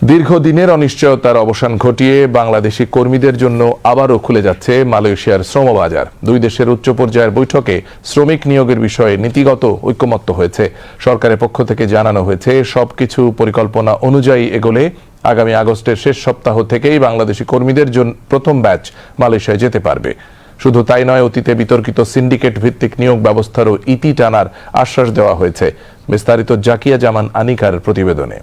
দীর্ঘদিনের অনিশ্চয়তার অবসান ঘটিয়ে বাংলাদেশি কর্মীদের জন্য আবারও খুলে যাচ্ছে মালয়েশিয়ার শ্রমবাজার। দুই দেশের উচ্চ পর্যায়ের বৈঠকে শ্রমিক নিয়োগের বিষয়ে নীতিগত ঐকমত্য হয়েছে। সরকারের পক্ষ থেকে জানানো হয়েছে, সবকিছু পরিকল্পনা অনুযায়ী এগোলে আগামী আগস্টের শেষ সপ্তাহ থেকেই বাংলাদেশি কর্মীদের জন্য প্রথম ব্যাচ মালয়েশিয়ায় যেতে পারবে। শুধু তাই নয়, অতীতে বিতর্কিত সিন্ডিকেট ভিত্তিক নিয়োগ ব্যবস্থারও ইতি টানার আশ্বাস দেওয়া হয়েছে। বিস্তারিত জাকিয়া জামান আনিকার প্রতিবেদনে।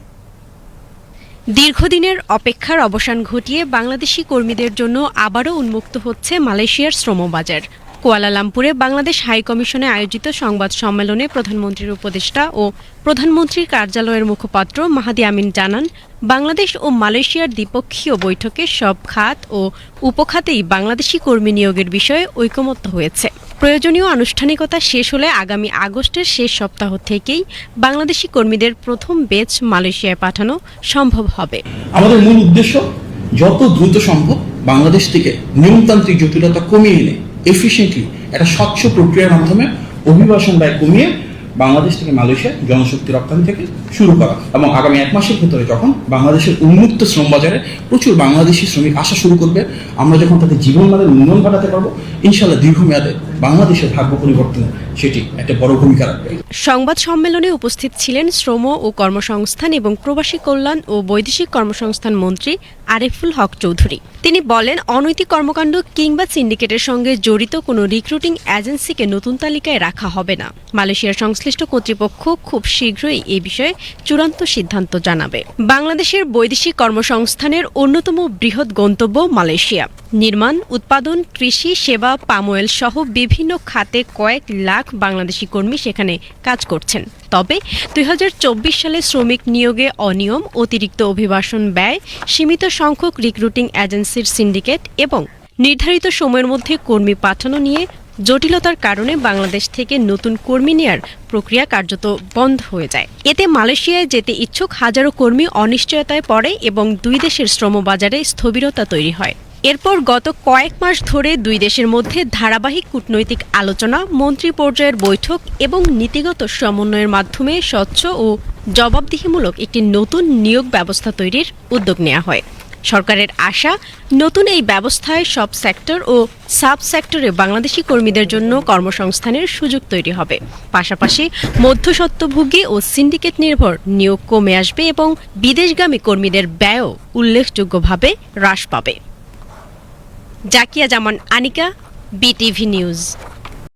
দীর্ঘদিনের অপেক্ষার অবসান ঘটিয়ে বাংলাদেশি কর্মীদের জন্য আবারও উন্মুক্ত হচ্ছে মালয়েশিয়ার শ্রমবাজার। কুয়ালালামপুরে বাংলাদেশ হাই কমিশনে আয়োজিত সংবাদ সম্মেলনে প্রধানমন্ত্রীর উপদেষ্টা ও প্রধানমন্ত্রীর কার্যালয়ের মুখপাত্র মাহাদি আমিন জানান, বাংলাদেশ ও মালয়েশিয়ার দ্বিপক্ষীয় বৈঠকে সব খাত ও উপখাতেই বাংলাদেশি কর্মী নিয়োগের বিষয়ে ঐকমত্য হয়েছে। প্রয়োজনীয় আনুষ্ঠানিকতা শেষ হলে আগামী আগস্টের শেষ সপ্তাহ থেকেই বাংলাদেশি কর্মীদের প্রথম ব্যাচ মালয়েশিয়ায় পাঠানো সম্ভব হবে। আমাদের মূল উদ্দেশ্য যত দ্রুত সম্ভব বাংলাদেশ থেকে নিয়মতান্ত্রিক জটিলতা কমিয়ে এনে এফিশিয়েন্টলি একটা স্বচ্ছ প্রক্রিয়ার মাধ্যমে অভিবাসন ব্যয় কমিয়ে বাংলাদেশ থেকে মালয়েশিয়া জনশক্তি রপ্তানি থেকে শুরু করা, এবং আগামী 1 মাসের ভেতরে যখন বাংলাদেশের উন্মুক্ত শ্রমবাজারে প্রচুর বাংলাদেশি শ্রমিক আসা শুরু করবে, আমরা যখন তাদের জীবনমানের উন্নয়ন ঘটাতে পারবো, ইনশাআল্লাহ দীর্ঘমেয়াদে বাংলাদেশের ভাগ্য পরিবর্তনে সেটি একটা বড় ভূমিকা রাখবে। সংবাদ সম্মেলনে উপস্থিত ছিলেন শ্রম ও কর্মসংস্থান এবং প্রবাসী কল্যাণ ও বৈদেশিক কর্মসংস্থান মন্ত্রী আরিফুল হক চৌধুরী। তিনি বলেন, অনৈতিক কর্মকাণ্ড কিংবা সিন্ডিকেটের সঙ্গে জড়িত কোনো রিক্রুটিং এজেন্সিকে নতুন তালিকায় রাখা হবে না। মালয়েশিয়ার সংশ্লিষ্ট কর্তৃপক্ষ খুব শীঘ্রই এই বিষয়ে চূড়ান্ত সিদ্ধান্ত জানাবে। বাংলাদেশের বৈদেশিক কর্মসংস্থানের অন্যতম বৃহৎ গন্তব্য মালয়েশিয়া। নির্মাণ, উৎপাদন, কৃষি, সেবা, পাম অয়েল সহ বিভিন্ন খাতে কয়েক লাখ বাংলাদেশি কর্মী সেখানে কাজ করছেন। তবে 2024 সালে শ্রমিক নিয়োগে অনিয়ম, অতিরিক্ত অভিবাসন ব্যয়, সীমিত সংখ্যক রিক্রুটিং এজেন্সির সিন্ডিকেট এবং নির্ধারিত সময়ের মধ্যে কর্মী পাঠানো নিয়ে জটিলতার কারণে বাংলাদেশ থেকে নতুন কর্মী নেয়ার প্রক্রিয়া কার্যত বন্ধ হয়ে যায়। এতে মালয়েশিয়ায় যেতে ইচ্ছুক হাজারো কর্মী অনিশ্চয়তায় পড়ে এবং দুই দেশের শ্রমবাজারে স্থবিরতা তৈরি হয়। এরপর গত কয়েক মাস ধরে দুই দেশের মধ্যে ধারাবাহিক কূটনৈতিক আলোচনা, মন্ত্রী পর্যায়ের বৈঠক এবং নীতিগত সমন্বয়ের মাধ্যমে স্বচ্ছ ও জবাবদিহিমূলক একটি নতুন নিয়োগ ব্যবস্থা তৈরির উদ্যোগ নেওয়া হয়। সরকারের আশা, নতুন এই ব্যবস্থায় সব সেক্টর ও সাব সেক্টরে বাংলাদেশি কর্মীদের জন্য কর্মসংস্থানের সুযোগ তৈরি হবে। পাশাপাশি মধ্যস্বত্বভোগী ও সিন্ডিকেট নির্ভর নিয়োগ কমে আসবে এবং বিদেশগামী কর্মীদের ব্যয়ও উল্লেখযোগ্যভাবে হ্রাস পাবে। জাকিয়া জামান আনিকা, বিটিভি নিউজ।